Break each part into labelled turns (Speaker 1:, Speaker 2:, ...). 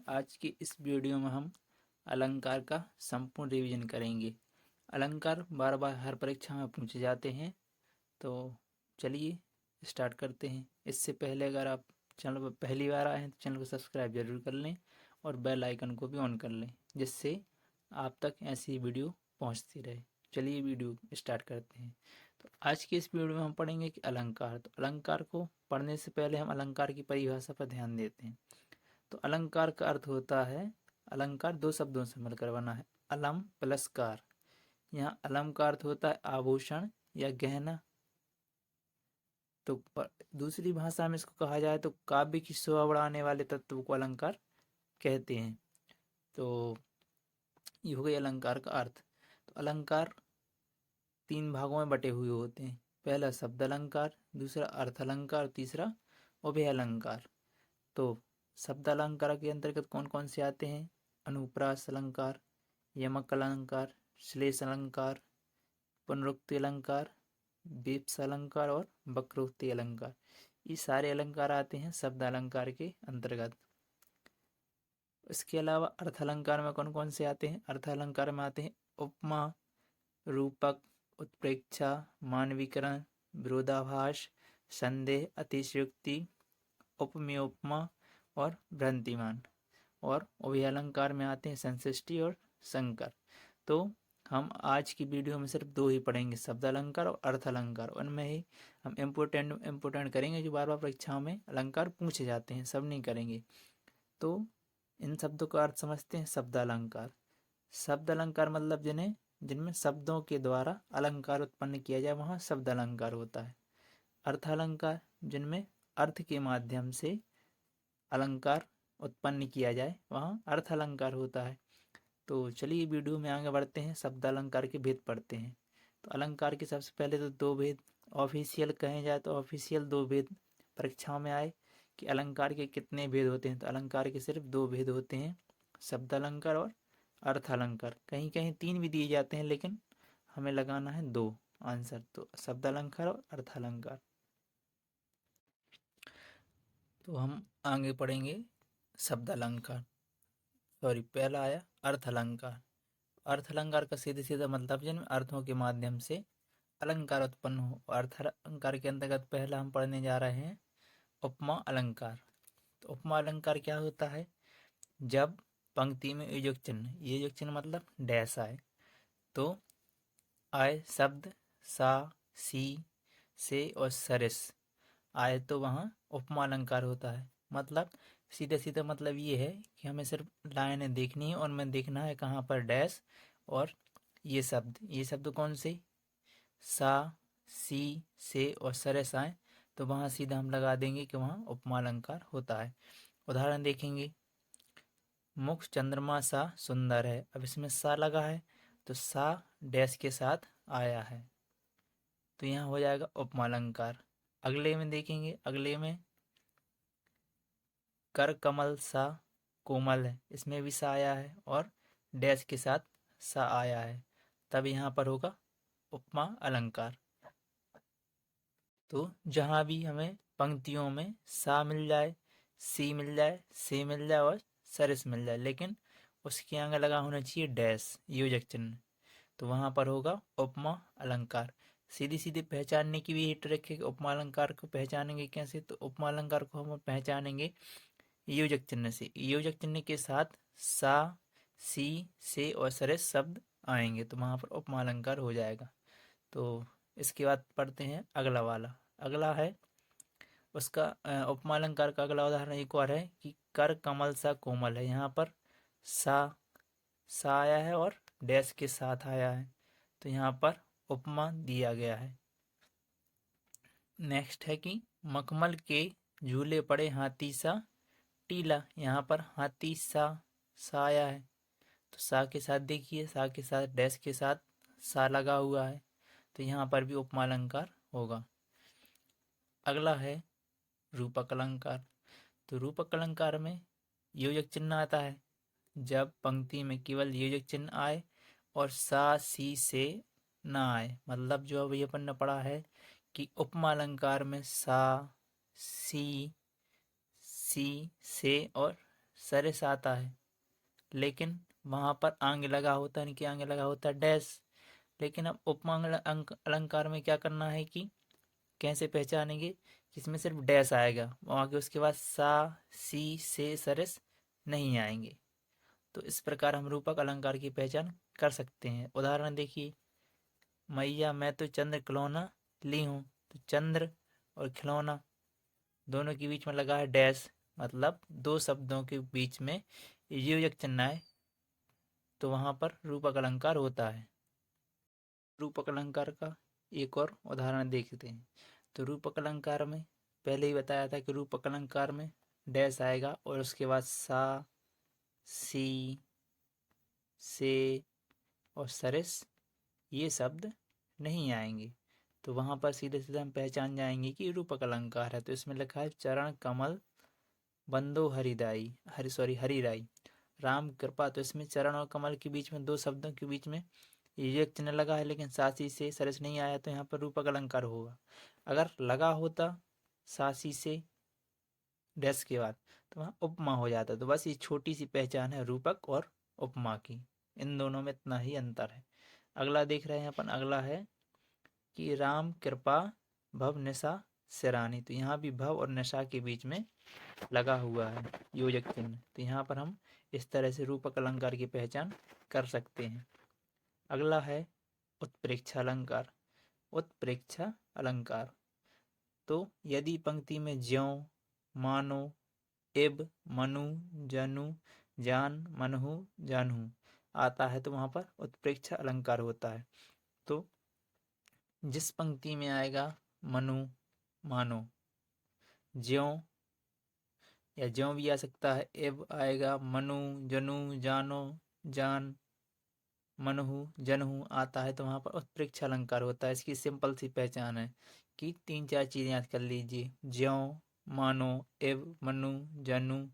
Speaker 1: आज की इस वीडियो में हम अलंकार का संपूर्ण रिवीजन करेंगे। अलंकार बार बार हर परीक्षा में पूछे जाते हैं, तो चलिए स्टार्ट करते हैं। इससे पहले अगर आप चैनल पर पहली बार आए हैं तो चैनल को सब्सक्राइब जरूर कर लें और बेल आइकन को भी ऑन कर लें, जिससे आप तक ऐसी वीडियो पहुंचती रहे। चलिए वीडियो स्टार्ट करते हैं। तो आज की इस वीडियो में हम पढ़ेंगे कि अलंकार। तो अलंकार को पढ़ने से पहले हम अलंकार की परिभाषा पर ध्यान देते हैं। तो अलंकार का अर्थ होता है, अलंकार दो शब्दों से मिलकर बना है, अलम प्लस कार। यहाँ अलम का अर्थ होता है आभूषण या गहना। तो दूसरी भाषा में इसको कहा जाए तो काव्य की शोभा बढ़ाने वाले तत्व को अलंकार कहते हैं। तो ये हो गई अलंकार का अर्थ। तो अलंकार तीन भागों में बटे हुए होते हैं। पहला शब्द अलंकार, दूसरा अर्थ अलंकार, तीसरा उभय अलंकार। तो शब्द अलंकार के अंतर्गत कौन कौन से आते हैं? अनुप्रास अलंकार, यमक अलंकार, श्लेष अलंकार, पुनरुक्ति अलंकार, विप्स अलंकार और वक्रोक्ति अलंकार। ये सारे अलंकार आते हैं शब्द अलंकार के अंतर्गत। इसके अलावा अर्थ अलंकार में कौन कौन से आते हैं? अर्थ अलंकार में आते हैं उपमा, रूपक, उत्प्रेक्षा, मानवीकरण, विरोधाभास, संदेह, अतिशयोक्ति, उपमेय उपमा और भ्रांतिमान। और उभय अलंकार में आते हैं संश्लिष्टि और संकर। तो हम आज की वीडियो में सिर्फ दो ही पढ़ेंगे, शब्द अलंकार और अर्थ अलंकार। उनमें ही हम इम्पोर्टेंट करेंगे जो बार बार परीक्षाओं में अलंकार पूछे जाते हैं, सब नहीं करेंगे। तो इन शब्दों का अर्थ समझते हैं। शब्द अलंकार, शब्द अलंकार मतलब जिनमें शब्दों के द्वारा अलंकार उत्पन्न किया जाए, वहाँ शब्द अलंकार होता है। अर्थ अलंकार, जिनमें अर्थ के माध्यम से अलंकार उत्पन्न किया जाए, वहाँ अर्थ अलंकार होता है। तो चलिए वीडियो में आगे बढ़ते हैं, शब्द अलंकार के भेद पढ़ते हैं। तो अलंकार के सबसे पहले तो दो भेद ऑफिशियल कहे जाए तो ऑफिशियल दो भेद परीक्षाओं में आए कि अलंकार के कितने भेद होते हैं। तो अलंकार के सिर्फ दो भेद होते हैं, शब्द अलंकार और अर्थ अलंकार। कहीं कहीं तीन भी दिए जाते हैं, लेकिन हमें लगाना है दो आंसर। तो शब्द अलंकार और अर्थ अलंकार। तो हम आगे पढ़ेंगे शब्द अलंकार, सॉरी पहला आया अर्थ अलंकार। अर्थ अलंकार का सीधे सीधा मतलब जिनमें अर्थों के माध्यम से अलंकार उत्पन्न हो। अर्थ अलंकार के अंतर्गत पहला हम पढ़ने जा रहे हैं उपमा अलंकार। तो उपमा अलंकार क्या होता है? जब पंक्ति में योजक चिन्ह मतलब डैश आए, तो आए शब्द सा, सी, से और सरिस आए, तो वहाँ उपमा अलंकार होता है। मतलब सीधा सीधा मतलब ये है कि हमें सिर्फ लाइनें देखनी है और मैं देखना है कहाँ पर डैश और ये शब्द कौन से? सा, सी, से और सरस आए, तो वहाँ सीधा हम लगा देंगे कि वहाँ उपमा अलंकार होता है। उदाहरण देखेंगे, मुख चंद्रमा सा सुंदर है। अब इसमें सा लगा है, तो सा डैश के साथ आया है, तो यहाँ हो जाएगा उपमा अलंकार। अगले में देखेंगे, अगले में कर कमल सा कोमल है, इसमें भी सा आया है और डैश के साथ सा आया है, तब यहाँ पर होगा उपमा अलंकार। तो जहाँ भी हमें पंक्तियों में सा मिल जाए, सी मिल जाए, से मिल जाए और सरस मिल जाए, लेकिन उसके आगे लगा होना चाहिए डैश योजक चिन्ह, तो वहाँ पर होगा उपमा अलंकार। सीधी सीधी पहचानने की भी ट्रिक है कि उपमा अलंकार को पहचानेंगे कैसे? तो उपमा अलंकार को हम पहचानेंगे योजक चिन्ह से। योजक चिन्ह के साथ सा, सी, से और सरस शब्द आएंगे, तो वहाँ पर उपमा अलंकार हो जाएगा। तो इसके बाद पढ़ते हैं अगला वाला। अगला है उसका उपमा अलंकार का अगला उदाहरण एक और है कि कर कमल सा कोमल है। यहाँ पर सा आया है और डैश के साथ आया है, तो यहाँ पर उपमा दिया गया है। नेक्स्ट है कि मखमल के झूले पड़े हाथी सा टीला। यहाँ पर हाथी सा आया है, तो सा के साथ देखिए, सा के साथ डैश के साथ सा लगा हुआ है, तो यहाँ पर भी उपमा अलंकार होगा। अगला है रूपक अलंकार। तो रूपक अलंकार में योजक चिन्ह आता है जब पंक्ति में केवल योजक चिन्ह आए और सा, सी, से ना आए। मतलब जो अभी अपन ने पढ़ा है कि उपमा अलंकार में सा, सी, से और सरस आता है, लेकिन वहाँ पर आंग लगा होता है, इनके आगे लगा होता है डैश। लेकिन अब उपमा अलंकार में क्या करना है कि कैसे पहचानेंगे, इसमें सिर्फ डैश आएगा, वहाँ के उसके बाद सा सी से सरस नहीं आएंगे। तो इस प्रकार हम रूपक अलंकार की पहचान कर सकते हैं। उदाहरण देखिए, मैया मैं तो चंद्र खिलौना ली हूँ, तो चंद्र और खिलौना दोनों के बीच में लगा है डैश, मतलब दो शब्दों के बीच में योजक चिन्ह है, तो वहाँ पर रूपक अलंकार होता है। रूपक अलंकार का एक और उदाहरण देखते हैं। तो रूपक अलंकार में पहले ही बताया था कि रूपक अलंकार में डैश आएगा और उसके बाद सा सी से और सरस ये शब्द नहीं आएंगे। तो वहाँ पर सीधे सीधे हम पहचान जाएंगे कि रूपक अलंकार है। तो इसमें लिखा है चरण कमल बंदो हरिदाई, हरिराई, राम कृपा। तो इसमें चरण और कमल के बीच में दो शब्दों के बीच में ये एक चिन्ह लगा है, लेकिन सासी से सरस नहीं आया, तो यहाँ पर रूपक अलंकार होगा। अगर लगा होता सासी से डैश के बाद, तो वहाँ उपमा हो जाता। तो बस ये छोटी सी पहचान है रूपक और उपमा की, इन दोनों में इतना ही अंतर है। अगला देख रहे हैं अपन, अगला है कि राम कृपा भव निशा सिरानी। तो यहाँ भी भव और निशा के बीच में लगा हुआ है योजक चिन्ह। तो यहाँ पर हम इस तरह से रूपक अलंकार की पहचान कर सकते हैं। अगला है उत्प्रेक्षा अलंकार। उत्प्रेक्षा अलंकार, तो यदि पंक्ति में ज्यों, मानो, इब, मनु, जनु, जान, मनहु, जानहु आता है, तो वहाँ पर उत्प्रेक्षा अलंकार होता है। तो जिस पंक्ति में आएगा मनु, मानो, ज्यों या ज्यों भी आ सकता है, इब आएगा, मनु, जनु, जानो, जान, मनहु, जनहु आता है, तो वहाँ पर उत्प्रेक्षा अलंकार होता है। इसकी सिंपल सी पहचान है कि 3-4 चीज़ें याद कर लीजिए, ज्यों, मानो, इब, मनु, जनु,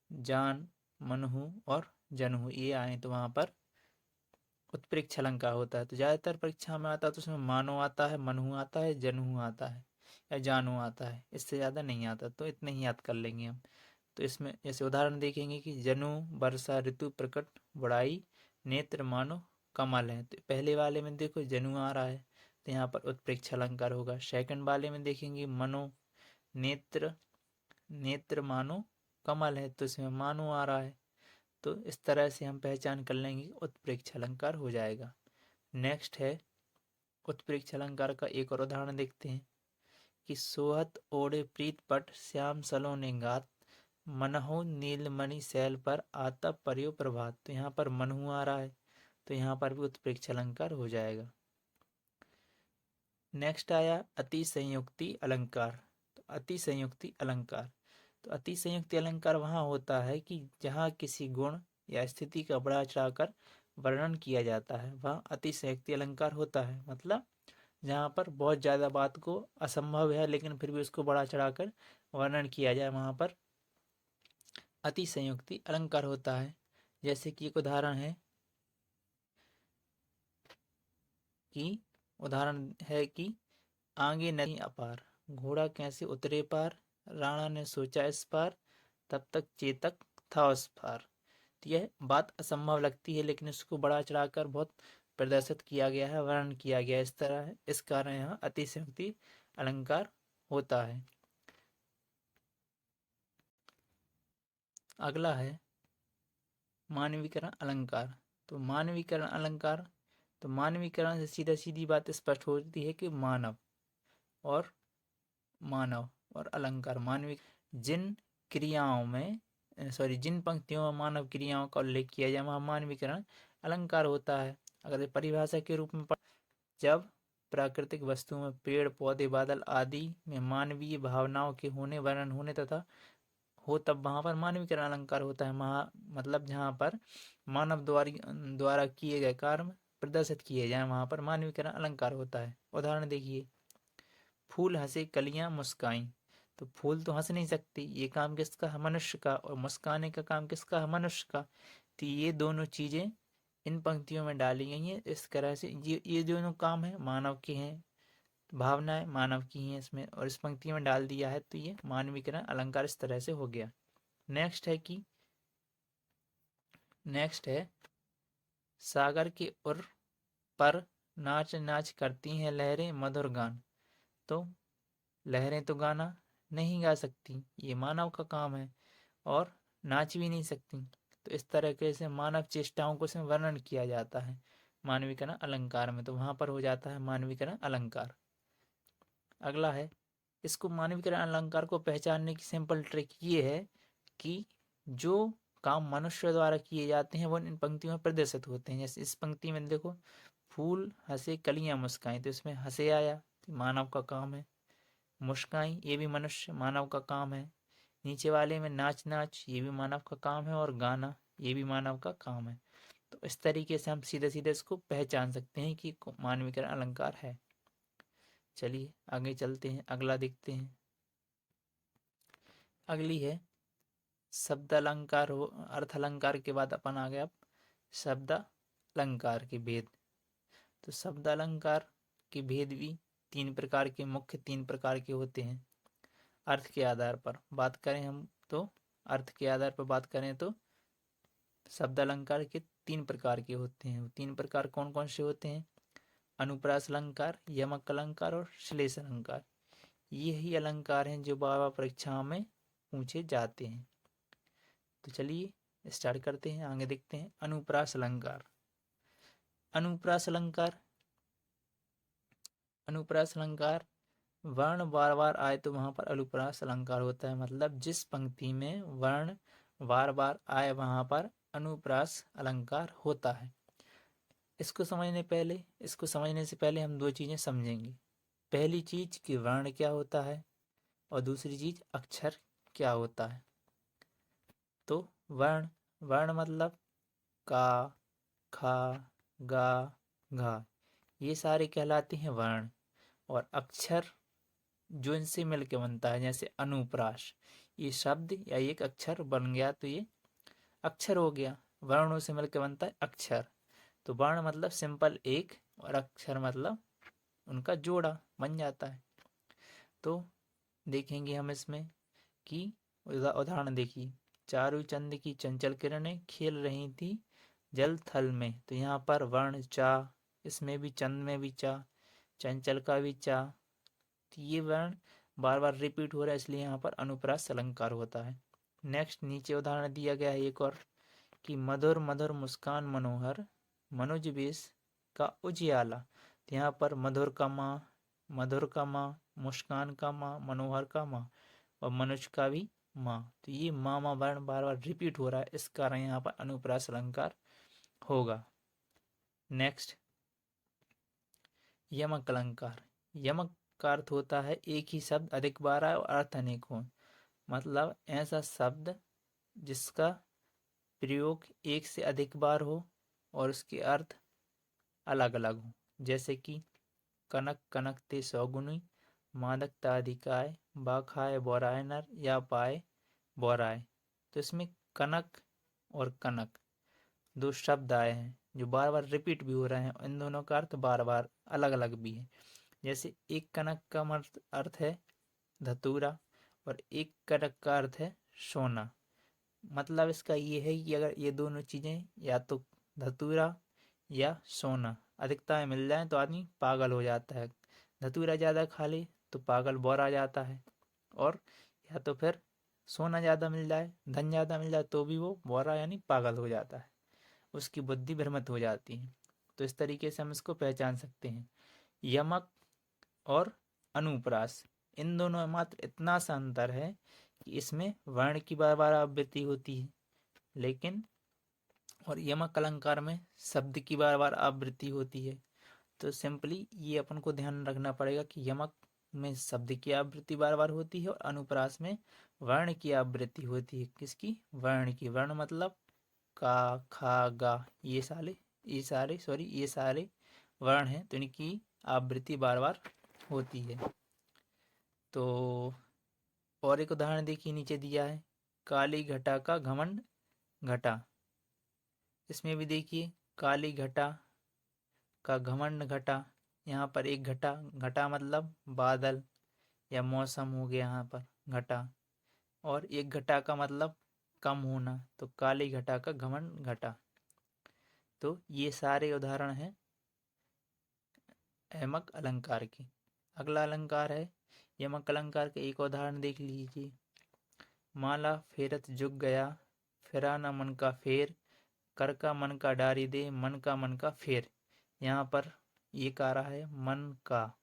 Speaker 1: जान, मनहु और जनहु ये आए, तो वहाँ पर उत्प्रेक्षा अलंकार होता है। तो ज़्यादातर परीक्षा में आता है तो उसमें मानो आता है, मनहु आता है, जनहु आता है या जानू आता है, इससे ज़्यादा नहीं आता। तो इतने ही याद कर लेंगे हम। तो इसमें जैसे उदाहरण देखेंगे कि जनु वर्षा ऋतु प्रकट बड़ाई नेत्र मानो कमल है। तो पहले वाले में देखो जनु आ रहा है, तो यहाँ पर उत्प्रेक्षा अलंकार होगा। सेकंड वाले में देखेंगे मनो नेत्र, नेत्र मानो कमल है, तो इसमें मानो आ रहा है। तो इस तरह से हम पहचान कर लेंगे, उत्प्रेक्षा अलंकार हो जाएगा। नेक्स्ट है उत्प्रेक्षा अलंकार का एक और उदाहरण देखते हैं कि सोहत ओढ़े प्रीत पट श्याम सलोने गात मनहु नीलमणि शैल पर आता पर्यो प्रभात। तो यहाँ पर मनहु आ रहा है, तो यहाँ पर भी उत्प्रेक्षा अलंकार हो जाएगा। नेक्स्ट आया अति संयुक्ति अलंकार। तो अति संयुक्ति अलंकार, तो अति संयुक्ति अलंकार वहाँ होता है कि जहाँ किसी गुण या स्थिति का बढ़ा चढ़ाकर वर्णन किया जाता है, वहाँ अति संयुक्ति अलंकार होता है। मतलब जहाँ पर बहुत ज़्यादा बात को असंभव है लेकिन फिर भी उसको बढ़ा चढ़ाकर वर्णन किया जाए, वहाँ पर अति संयुक्ति अलंकार होता है। जैसे कि एक उदाहरण है कि उदाहरण है कि आगे नदी अपार, घोड़ा कैसे उतरे पार, राणा ने सोचा इस पार, तब तक चेतक था उस पार। तो यह बात असंभव लगती है लेकिन इसको बढ़ा चढ़ाकर बहुत प्रदर्शित किया गया है, वर्णन किया गया है, इस तरह है। इस कारण यहाँ अतिशयोक्ति अलंकार होता है। अगला है मानवीकरण अलंकार। तो मानवीकरण अलंकार, तो मानवीकरण से सीधा सीधी बात स्पष्ट होती है कि मानव और अलंकार मानविक, जिन क्रियाओं में जिन पंक्तियों में मानव क्रियाओं का उल्लेख किया जाए वहाँ मानवीकरण अलंकार होता है। अगर परिभाषा के रूप में जब प्राकृतिक वस्तुओं में पेड़ पौधे बादल आदि में मानवीय भावनाओं के होने वर्णन होने तथा हो, तब वहाँ पर मानवीकरण अलंकार होता है। मतलब जहाँ पर मानव द्वारा किए गए कर्म प्रदर्शित किए जाए वहाँ पर मानवीकरण अलंकार होता है। उदाहरण देखिए, फूल हंसे कलियां मुस्काई। तो फूल तो हंस नहीं सकती, ये काम किसका है, मनुष्य का, और मुस्काने का काम किसका है, मनुष्य का। तो ये दोनों चीजें इन पंक्तियों में डाली गई हैं। इस तरह से ये दोनों काम है मानव के हैं, भावनाएं मानव की हैं इसमें, और इस पंक्ति में डाल दिया है, तो ये मानवीकरण अलंकार इस तरह से हो गया। नेक्स्ट है कि नेक्स्ट है सागर के उर पर नाच नाच करती हैं लहरें मधुर गान। तो लहरें तो गाना नहीं गा सकती, ये मानव का काम है, और नाच भी नहीं सकती। तो इस तरीके से मानव चेष्टाओं को इसमें वर्णन किया जाता है मानवीकरण अलंकार में, तो वहाँ पर हो जाता है मानवीकरण अलंकार। अगला है, इसको मानवीकरण अलंकार को पहचानने की सिंपल ट्रिक ये है कि जो काम मनुष्य द्वारा किए जाते हैं वो इन पंक्तियों में प्रदर्शित होते हैं। जैसे इस पंक्ति में देखो, फूल हंसे कलियां मुस्काई, तो इसमें हंसे आया, तो मानव का काम है। मुस्काई, ये भी मनुष्य मानव का काम है। नीचे वाले में नाच नाच, ये भी मानव का काम है, और गाना, ये भी मानव का काम है। तो इस तरीके से हम सीधे सीधे इसको पहचान सकते हैं कि मानवीकरण अलंकार है। चलिए आगे चलते हैं, अगला देखते हैं। अगली है शब्द अलंकार हो, अर्थ अलंकार के बाद अपन आ गए अब शब्द अलंकार के भेद। तो शब्द अलंकार के भेद भी तीन प्रकार के, मुख्य तीन प्रकार के होते हैं। अर्थ के आधार पर बात करें हम तो, अर्थ के आधार पर बात करें तो शब्द अलंकार के तीन प्रकार के होते हैं। तीन प्रकार कौन कौन से होते हैं? अनुप्रास अलंकार, यमक अलंकार और श्लेष अलंकार। यही अलंकार हैं जो बार बार परीक्षाओं में पूछे जाते हैं। तो चलिए स्टार्ट करते हैं, आगे देखते हैं। अनुप्रास अलंकार। अनुप्रास अलंकार, अनुप्रास अलंकार वर्ण बार बार आए तो वहां पर अनुप्रास अलंकार होता है। मतलब जिस पंक्ति में वर्ण बार बार आए वहां पर अनुप्रास अलंकार होता है। इसको समझने से पहले हम दो चीजें समझेंगे। पहली चीज कि वर्ण क्या होता है, और दूसरी चीज अक्षर क्या होता है। तो वर्ण, वर्ण मतलब का, खा, गा, घा, ये सारे कहलाते हैं वर्ण। और अक्षर जो इनसे मिलके बनता है, जैसे अनुप्रास, ये शब्द या एक अक्षर बन गया तो ये अक्षर हो गया। वर्णों से मिलकर बनता है अक्षर। तो वर्ण मतलब सिंपल एक, और अक्षर मतलब उनका जोड़ा बन जाता है। तो देखेंगे हम इसमें कि उदाहरण देखिए, चारू चंद की चंचल किरणें खेल रही थी जल थल में। तो यहाँ पर वर्ण चा, इसमें भी चंद में भी चा, चंचल का भी चा, तो ये वर्ण बार बार रिपीट हो रहा है, इसलिए यहाँ पर अनुप्रास अलंकार होता है। नेक्स्ट नीचे उदाहरण दिया गया है एक और, कि मधुर मधुर मुस्कान मनोहर मनुज बेस का उजियाला। तो यहाँ पर मधुर का माँ, मधुर का माँ, मुस्कान का माँ, मनोहर का माँ, और मनुज का भी माँ। तो ये माँ माँ वर्ण बार बार रिपीट हो रहा है, इस कारण यहाँ पर अनुप्रास अलंकार होगा। नेक्स्ट यमक अलंकार। यमक का अर्थ होता है एक ही शब्द अधिक बार आए और अर्थ अनेक हो। मतलब ऐसा शब्द जिसका प्रयोग एक से अधिक बार हो और उसके अर्थ अलग अलग हो। जैसे कि कनक कनकते सौगुनी, मादकता अधिकाय, बाखाए बोराय नर, या पाए बोराय। तो इसमें कनक और कनक दो शब्द आए हैं जो बार बार रिपीट भी हो रहे हैं, इन दोनों का अर्थ बार बार अलग अलग भी है। जैसे एक कनक का अर्थ है धतूरा, और एक कनक का अर्थ है सोना। मतलब इसका ये है कि अगर ये दोनों चीजें या तो धतूरा या सोना अधिकता में मिल जाए तो आदमी पागल हो जाता है। धतूरा ज़्यादा खा ले तो पागल बौरा जाता है, और या तो फिर सोना ज़्यादा मिल जाए, धन ज़्यादा मिल जाए तो भी वो बौरा यानी पागल हो जाता है, उसकी बुद्धि भ्रमित हो जाती है। तो इस तरीके से हम इसको पहचान सकते हैं। यमक और अनुप्रास, इन दोनों में मात्र इतना सा अंतर है कि इसमें वर्ण की बार बार आवृत्ति होती है, लेकिन और यमक अलंकार में शब्द की बार बार आवृत्ति होती है। तो सिंपली ये अपन को ध्यान रखना पड़ेगा कि यमक में शब्द की आवृत्ति बार बार होती है और अनुप्रास में वर्ण की आवृत्ति होती है। किसकी? वर्ण की। वर्ण मतलब का, खा, गा, ये सारे वर्ण हैं, तो इनकी आवृत्ति बार बार होती है। तो और एक उदाहरण देखिए, नीचे दिया है, काली घटा का घमंड घटा। इसमें भी देखिए, काली घटा का घमंड घटा। यहाँ पर एक घटा, घटा मतलब बादल या मौसम हो गया यहाँ पर घटा, और एक घटा का मतलब कम होना, तो काली घटा का घमंड घटा। तो ये सारे उदाहरण हैं यमक अलंकार के। अगला अलंकार है यमक अलंकार के, एक उदाहरण देख लीजिए। माला फेरत जुग गया, फिरा न मन का फेर, कर का मन का डारी दे, मन का फेर। यहाँ पर ये कह रहा है मन का,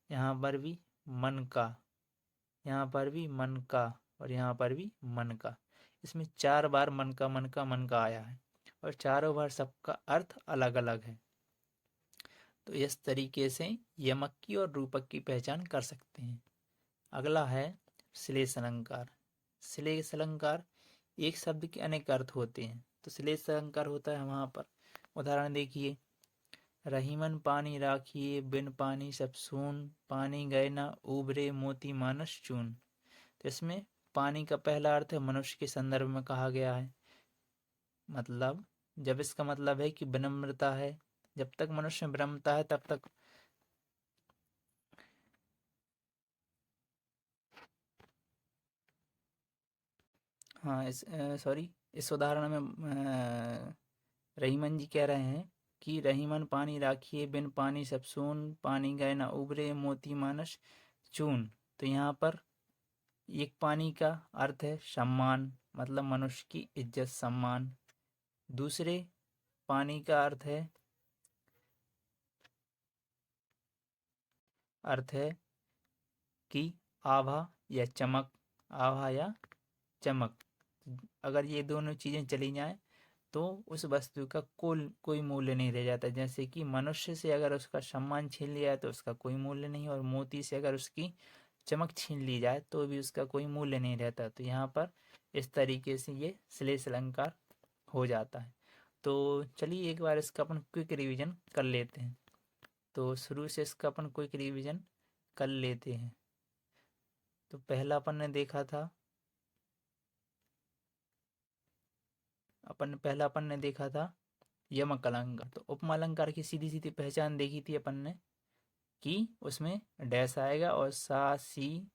Speaker 1: यहाँ पर भी मन का, यहाँ पर भी मन का, और यहाँ पर भी मन का। इसमें 4 बार मन का मन का मन का आया है, और चारों बार सबका अर्थ अलग अलग है। तो इस तरीके से यमक की और रूपक की पहचान कर सकते हैं। अगला है श्लेष अलंकार। श्लेष अलंकार, एक शब्द के अनेक अर्थ होते हैं, तो श्लेष अलंकार होता है वहाँ पर। उदाहरण देखिए, रहीमन पानी राखिए, बिन पानी सब सून, पानी गए ना उबरे, मोती मानस चून। तो इसमें पानी का पहला अर्थ है मनुष्य के संदर्भ में कहा गया है। मतलब जब इसका मतलब है कि विनम्रता है, जब तक मनुष्य विनम्रता है तब तक हाँ इस उदाहरण में रहीमन जी कह रहे हैं कि रहीमन पानी राखिए, बिन पानी सब सून, पानी गए ना उबरे, मोती मानस चून। तो यहाँ पर एक पानी का अर्थ है सम्मान, मतलब मनुष्य की इज्जत सम्मान। दूसरे पानी का अर्थ है कि आभा या चमक, आभा या चमक। अगर ये दोनों चीज़ें चली जाएं तो उस वस्तु का कोई मूल्य नहीं रह जाता। जैसे कि मनुष्य से अगर उसका सम्मान छीन लिया है तो उसका कोई मूल्य नहीं, और मोती से अगर उसकी चमक छीन ली जाए तो भी उसका कोई मूल्य नहीं रहता। तो यहाँ पर इस तरीके से ये श्लेष अलंकार हो जाता है। तो चलिए एक बार इसका अपन क्विक रिवीजन कर लेते हैं। तो शुरू से इसका अपन क्विक रिवीजन कर लेते हैं। तो पहला अपन ने देखा था, अपन ने देखा था यमक अलंकार। तो उपमा अलंकार की सीधी सीधी पहचान देखी थी अपन ने कि उसमें डैश आएगा और सा सी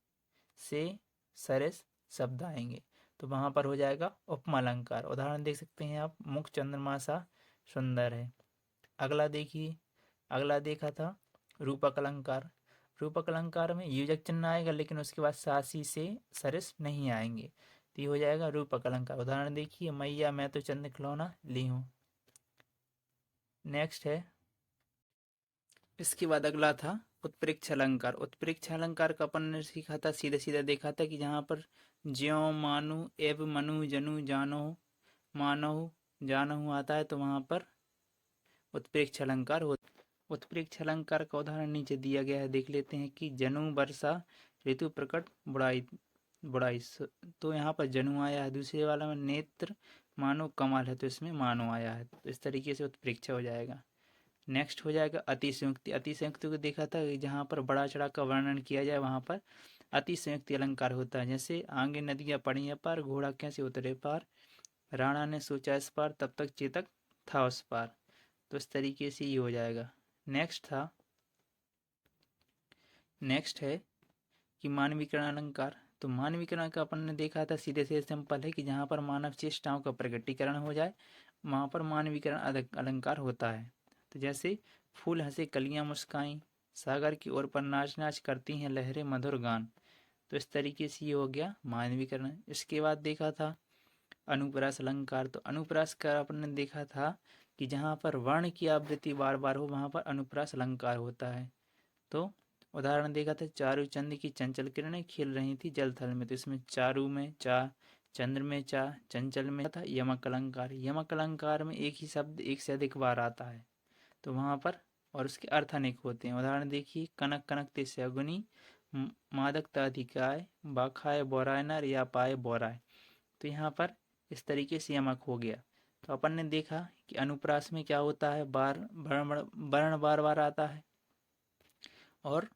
Speaker 1: से सरस शब्द आएंगे, तो वहां पर हो जाएगा उपमा अलंकार। उदाहरण देख सकते हैं आप, मुख चंद्रमा सा सुंदर है। अगला देखिए, अगला देखा था रूपक अलंकार। रूपक अलंकार में योजक चिन्ह आएगा लेकिन उसके बाद सासी से सरस नहीं आएंगे, तो ये हो जाएगा रूपक अलंकार। उदाहरण देखिए, मैया मैं तो चंद खिलौना ली हूँ। नेक्स्ट है, इसके बाद अगला था उत्प्रेक्ष अलंकार। उत्प्रेक्ष अलंकार का अपन ने सीखा था, सीधे सीधे देखा था कि जहाँ पर ज्यों मानु एव मनु जनु जानो मानो जानहु आता है तो वहाँ पर उत्प्रेक्ष अलंकार हो। उत्प्रेक्ष अलंकार का उदाहरण नीचे दिया गया है, देख लेते हैं कि जनु वर्षा ऋतु प्रकट बुढ़ाई बुढ़ाई। तो यहाँ पर जनु आया है। दूसरे वाला में नेत्र मानो कमाल है, तो इसमें मानो आया है। तो इस तरीके से उत्प्रेक्ष हो जाएगा। नेक्स्ट हो जाएगा अतिसंयुक्ति। अतिसंयुक्ति को देखा था जहाँ पर बड़ा चढ़ा का वर्णन किया जाए वहाँ पर अतिसंयुक्ति अलंकार होता है। जैसे आगे नदियाँ पड़ी है पार, घोड़ा कैसे उतरे पार, राणा ने सोचा इस पार, तब तक चेतक था उस पार। तो इस तरीके से ये हो जाएगा। नेक्स्ट है कि मानवीकरण अलंकार। तो मानवीकरण का अपन ने देखा था, सीधे से सिंपल है कि जहाँ पर मानव चेष्टाओं का प्रकटीकरण हो जाए वहाँ पर मानवीकरण अलंकार होता है। तो जैसे फूल हंसे कलियां मुस्काई, सागर की ओर पर नाच नाच करती हैं लहरें मधुर गान। तो इस तरीके से ये हो गया मानवीकरण। इसके बाद देखा था अनुप्रास अलंकार। तो अनुप्रास का अपन ने देखा था कि जहाँ पर वर्ण की आवृत्ति बार बार हो वहाँ पर अनुप्रास अलंकार होता है। तो उदाहरण देखा था, चारू चंद की चंचल किरणें खेल रही थी जल थल में। तो इसमें चारू में चा, चंद्र में चा, चंचल में था यमक अलंकार। यमक अलंकार में एक ही शब्द एक से अधिक बार आता है तो वहाँ पर, और उसके अर्थ अनेक होते हैं। उदाहरण देखिए, कनक कनक ते सगुनी, मादकता अधिकाय, बाखाए बोराय नर या पाए बोराय। तो यहाँ पर इस तरीके से यमक हो गया। तो अपन ने देखा कि अनुप्रास में क्या होता है, वर्ण बार बार आता है, और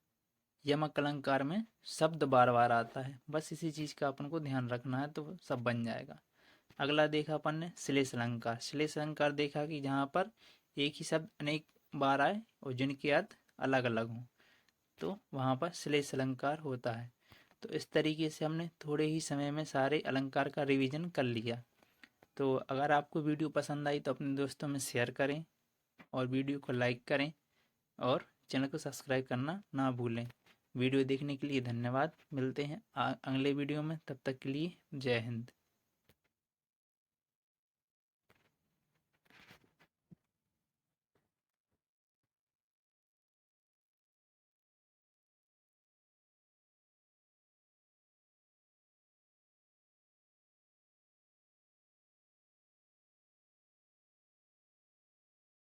Speaker 1: यमक अलंकार में शब्द बार बार आता है। बस इसी चीज़ का अपन को ध्यान रखना है तो सब बन जाएगा। अगला देखा अपन ने श्लेष अलंकार। श्लेष अलंकार देखा कि जहाँ पर एक ही शब्द अनेक बार आए और जिनके अर्थ अलग अलग हों, तो वहाँ पर श्लेष अलंकार होता है। तो इस तरीके से हमने थोड़े ही समय में सारे अलंकार का रिवीजन कर लिया। तो अगर आपको वीडियो पसंद आई तो अपने दोस्तों में शेयर करें और वीडियो को लाइक करें और चैनल को सब्सक्राइब करना ना भूलें। वीडियो देखने के लिए धन्यवाद। मिलते हैं अगले वीडियो में, तब तक के लिए जय हिंद।